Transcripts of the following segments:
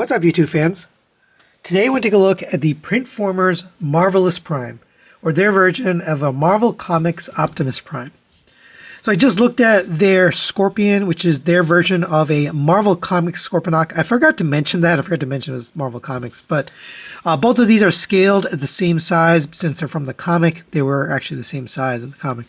What's up, YouTube fans? Today we're going to take a look at the Printformers Marvelous Prime, or their version of a Marvel Comics Optimus Prime. So I just looked at their Scorpion, which is their version of a Marvel Comics Scorponok. I forgot to mention that. I forgot to mention it was Marvel Comics, but both of these are scaled at the same size. Since they're from the comic, they were actually the same size in the comic.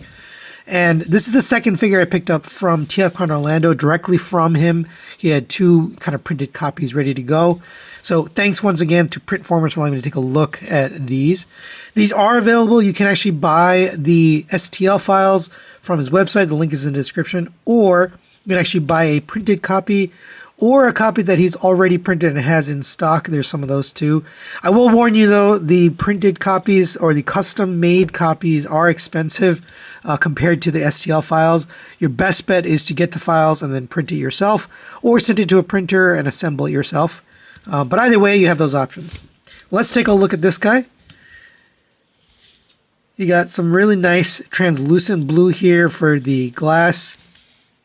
And this is the second figure I picked up from TFCon Orlando, directly from him. He had two kind of printed copies ready to go. So thanks once again to Printformers for allowing me to take a look at these. These are available. You can actually buy the STL files from his website. The link is in the description. Or you can actually buy a printed copy or a copy that he's already printed and has in stock. There's some of those too. I will warn you though, the printed copies or the custom made copies are expensive compared to the STL files. Your best bet is to get the files and then print it yourself, or send it to a printer and assemble it yourself. But either way, you have those options. Let's take a look at this guy. You got some really nice translucent blue here for the glass,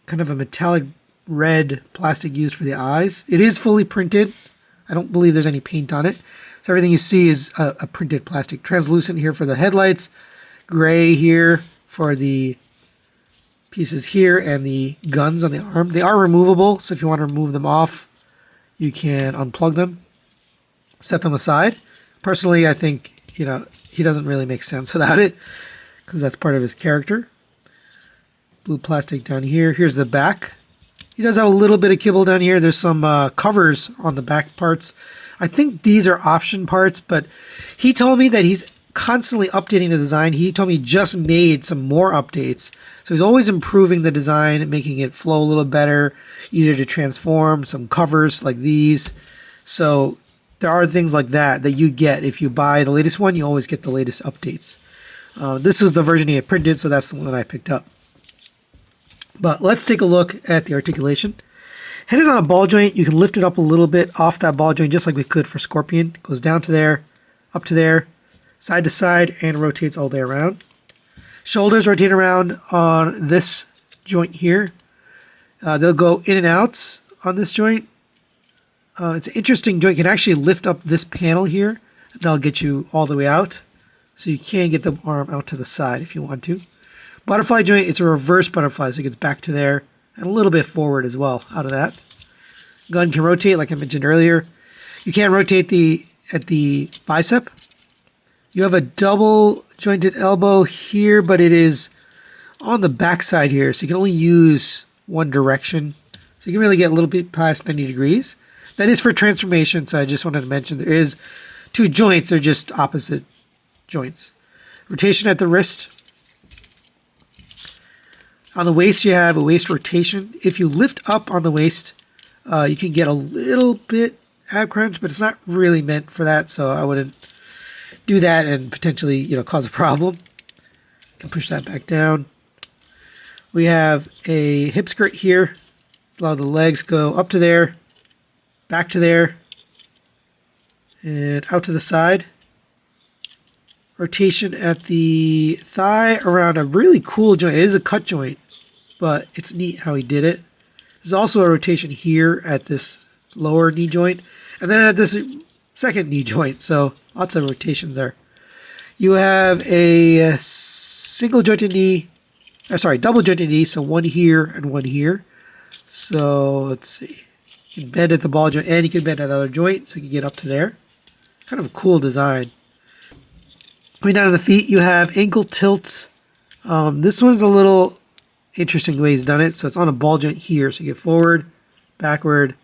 kind of a metallic red plastic used for the eyes. It is fully printed. I don't believe there's any paint on it. So everything you see is a printed plastic. Translucent here for the headlights, gray here for the pieces here, and the guns on the arm. They are removable, so if you want to remove them off, you can unplug them, set them aside. Personally, I think, he doesn't really make sense without it, because that's part of his character. Blue plastic down here. Here's the back. He does have a little bit of kibble down here. There's some covers on the back parts. I think these are option parts, but he told me that he's constantly updating the design. He told me he just made some more updates. So he's always improving the design, making it flow a little better, easier to transform, some covers like these. So there are things like that that you get. If you buy the latest one, you always get the latest updates. This is the version he had printed, so that's the one that I picked up. But let's take a look at the articulation. Head is on a ball joint. You can lift it up a little bit off that ball joint, just like we could for Scorpion. It goes down to there, up to there, side to side, and rotates all the way around. Shoulders rotate around on this joint here. They'll go in and out on this joint. It's an interesting joint. You can actually lift up this panel here, and that'll get you all the way out. So you can get the arm out to the side if you want to. Butterfly joint, it's a reverse butterfly, so it gets back to there and a little bit forward as well out of that. Gun can rotate, like I mentioned earlier. You can't rotate at the bicep. You have a double jointed elbow here, but it is on the back side here, so you can only use one direction. So you can really get a little bit past 90 degrees. That is for transformation, so I just wanted to mention there is two joints, they're just opposite joints. Rotation at the wrist. On the waist, you have a waist rotation. If you lift up on the waist, you can get a little bit ab crunch, but it's not really meant for that, so I wouldn't do that and potentially, cause a problem. You can push that back down. We have a hip skirt here. Allow the legs go up to there, back to there, and out to the side. Rotation at the thigh around a really cool joint. It is a cut joint, but it's neat how he did it. There's also a rotation here at this lower knee joint, and then at this second knee joint, so lots of rotations there. You have a double jointed knee, so one here and one here. So let's see. You can bend at the ball joint, and you can bend at the other joint, so you can get up to there. Kind of a cool design. Going down to the feet, you have ankle tilt. This one's a little interesting the way he's done it. So it's on a ball joint here. So you get forward, backward,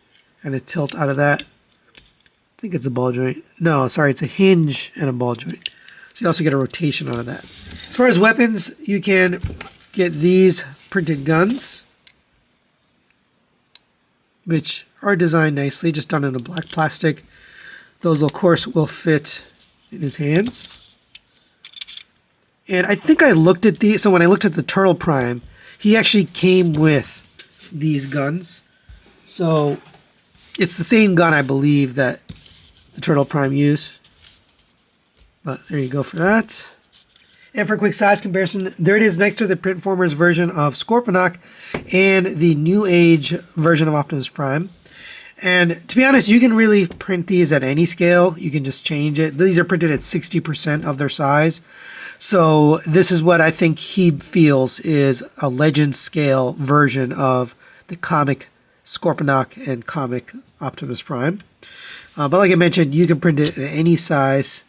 and a tilt out of that. I think it's a ball joint. No, sorry, it's a hinge and a ball joint. So you also get a rotation out of that. As far as weapons, you can get these printed guns, which are designed nicely, just done in a black plastic. Those, of course, will fit in his hands. And I think I looked at these, so when I looked at the Turtle Prime, he actually came with these guns. So it's the same gun, I believe, that the Turtle Prime used. But there you go for that. And for a quick size comparison, there it is next to the Printformers version of Scorponok and the New Age version of Optimus Prime. And to be honest, you can really print these at any scale. You can just change it. These are printed at 60% of their size. So this is what I think he feels is a legend scale version of the comic Scorponok and comic Optimus Prime. But like I mentioned, you can print it at any size.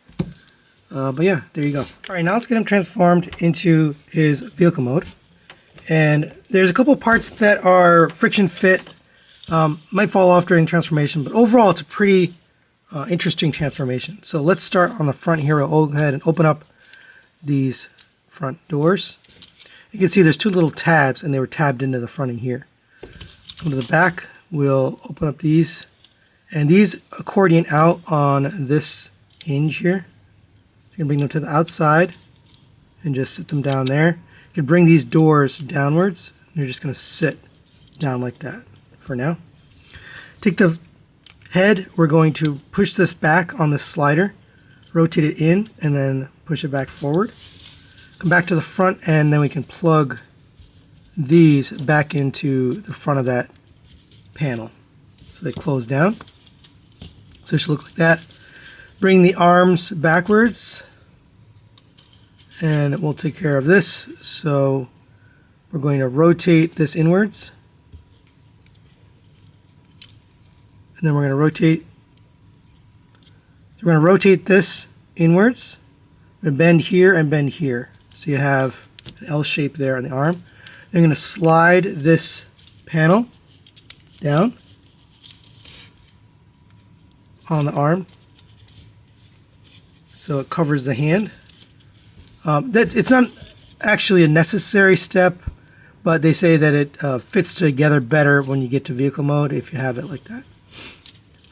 But yeah, there you go. All right, now let's get him transformed into his vehicle mode. And there's a couple parts that are friction fit. Might fall off during transformation, but overall it's a pretty interesting transformation. So let's start on the front here. We'll go ahead and open up these front doors. You can see there's two little tabs, and they were tabbed into the front of here. Come to the back, we'll open up these, and these accordion out on this hinge here. You can bring them to the outside and just sit them down there. You can bring these doors downwards, and they're just going to sit down like that for now. Take the head, we're going to push this back on the slider, rotate it in, and then push it back forward. Come back to the front, and then we can plug these back into the front of that panel. So they close down. So it should look like that. Bring the arms backwards, and we'll take care of this. So we're going to rotate this inwards. And then we're going to rotate. So we're going to rotate this inwards. We're going to bend here and bend here. So you have an L shape there on the arm. Then you're going to slide this panel down on the arm so it covers the hand. It's not actually a necessary step, but they say that it fits together better when you get to vehicle mode if you have it like that.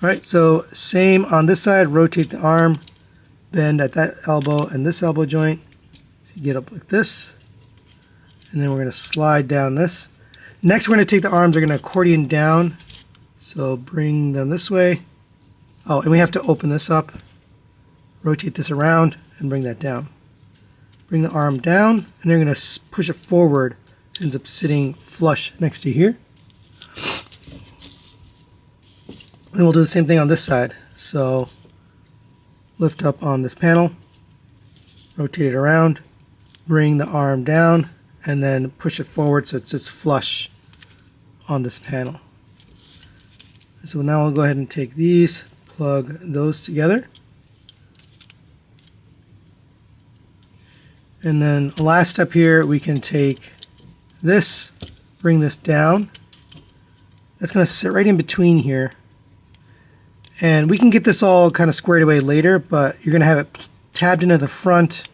All right, so same on this side. Rotate the arm, bend at that elbow and this elbow joint. So you get up like this, and then we're going to slide down this. Next, we're going to take the arms. We're going to accordion down. So bring them this way. Oh, and we have to open this up, rotate this around, and bring that down. Bring the arm down, and then we're going to push it forward. It ends up sitting flush next to here. And we'll do the same thing on this side. So lift up on this panel, rotate it around, bring the arm down, and then push it forward so it sits flush on this panel. So now we'll go ahead and take these, plug those together. And then the last step here, we can take this, bring this down. That's going to sit right in between here. And we can get this all kind of squared away later, but you're going to have it tabbed into the front,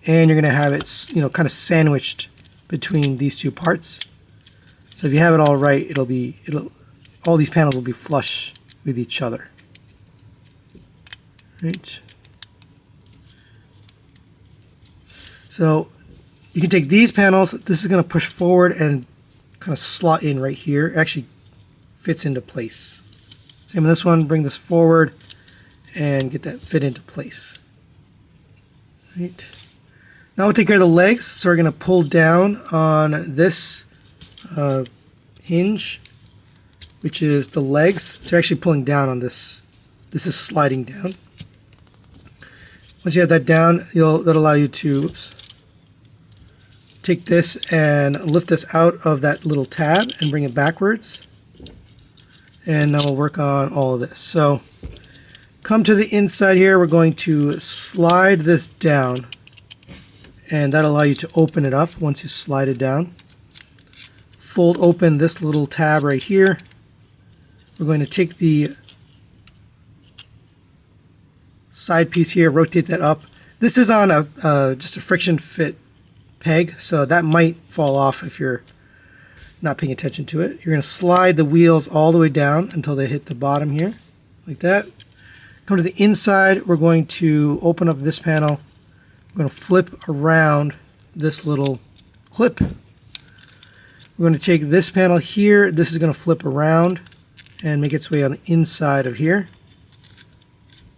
and you're going to have it, kind of sandwiched between these two parts. So if you have it all right, all these panels will be flush with each other. Right. So you can take these panels. This is going to push forward and kind of slot in right here. It actually fits into place. Same with this one. Bring this forward and get that fit into place. Right. Now we'll take care of the legs. So we're going to pull down on this hinge, which is the legs. So you're actually pulling down on this. This is sliding down. Once you have that down, that'll allow you to take this and lift this out of that little tab and bring it backwards. And now we'll work on all of this. So come to the inside here. We're going to slide this down, and that'll allow you to open it up once you slide it down. Fold open this little tab right here. We're going to take the side piece here, rotate that up. This is on just a friction fit peg, so that might fall off if you're not paying attention to it. You're going to slide the wheels all the way down until they hit the bottom here, like that. Come to the inside, we're going to open up this panel. We're going to flip around this little clip. We're going to take this panel here. This is going to flip around and make its way on the inside of here.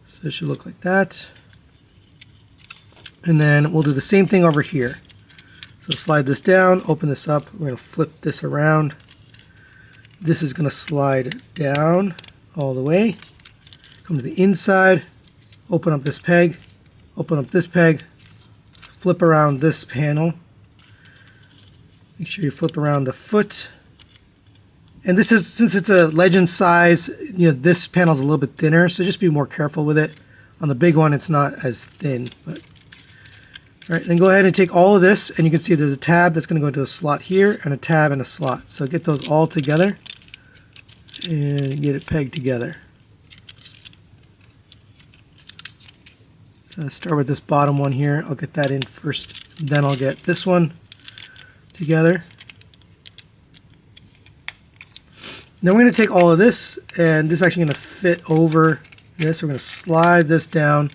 So it should look like that. And then we'll do the same thing over here. So slide this down, open this up. We're going to flip this around. This is going to slide down all the way. Come to the inside, open up this peg, open up this peg, flip around this panel. Make sure you flip around the foot. And this is, since it's a Legend size, this panel's a little bit thinner, so just be more careful with it. On the big one, it's not as thin. But all right, then go ahead and take all of this, and you can see there's a tab that's going to go into a slot here, and a tab and a slot. So get those all together, and get it pegged together. So let's start with this bottom one here. I'll get that in first, then I'll get this one together. Now we're going to take all of this, and this is actually going to fit over this. We're going to slide this down.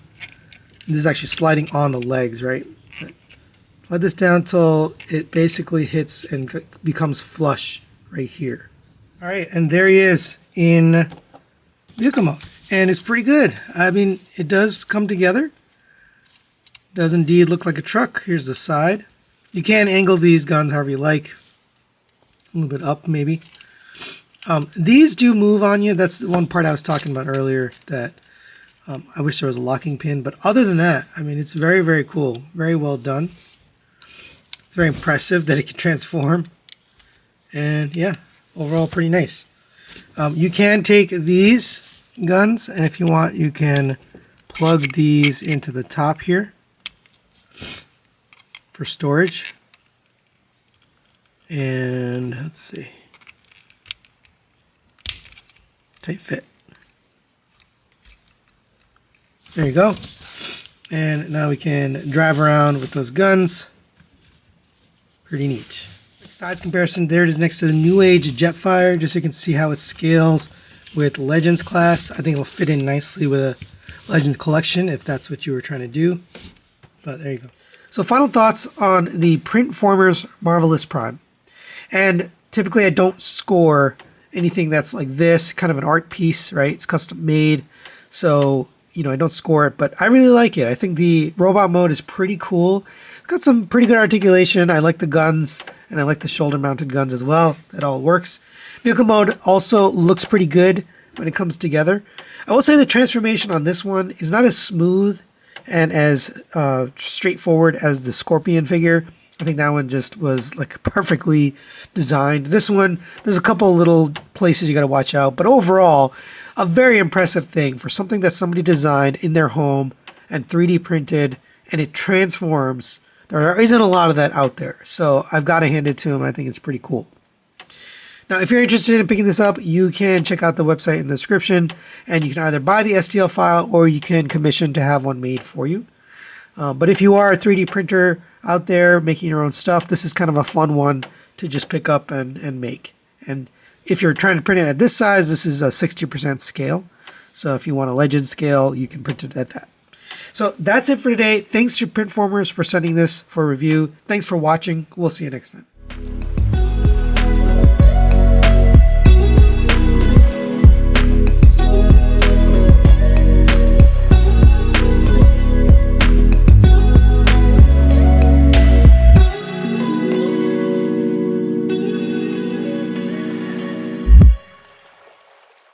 This is actually sliding on the legs, right? Slide this down till it basically hits and becomes flush right here. All right, and there he is in vehicle mode, and it's pretty good. I mean, it does come together. Does indeed look like a truck. Here's the side. You can angle these guns however you like. A little bit up maybe. These do move on you. That's the one part I was talking about earlier that I wish there was a locking pin. But other than that, I mean, it's very, very cool. Very well done. It's very impressive that it can transform. And yeah, overall pretty nice. You can take these guns, and if you want, you can plug these into the top here for storage. And let's see. Tight fit. There you go. And now we can drive around with those guns. Pretty neat. Size comparison, there it is next to the New Age Jetfire, just so you can see how it scales with Legends class. I think it'll fit in nicely with a Legends collection if that's what you were trying to do. But there you go. So final thoughts on the Printformers Marvelous Prime. And typically I don't score anything that's like this, kind of an art piece, right? It's custom made. So, I don't score it, but I really like it. I think the robot mode is pretty cool. It's got some pretty good articulation. I like the guns, and I like the shoulder mounted guns as well. That all works. Vehicle mode also looks pretty good when it comes together. I will say the transformation on this one is not as smooth and as straightforward as the Scorpion figure. I think that one just was like perfectly designed. This one, there's a couple little places you got to watch out, but overall, a very impressive thing for something that somebody designed in their home and 3D printed, and it transforms. There isn't a lot of that out there, so I've got to hand it to him. I think it's pretty cool. Now, if you're interested in picking this up, you can check out the website in the description, and you can either buy the STL file or you can commission to have one made for you. But if you are a 3D printer out there making your own stuff, this is kind of a fun one to just pick up and make. And if you're trying to print it at this size, this is a 60% scale. So if you want a Legend scale, you can print it at that. So that's it for today. Thanks to Printformers for sending this for review. Thanks for watching. We'll see you next time.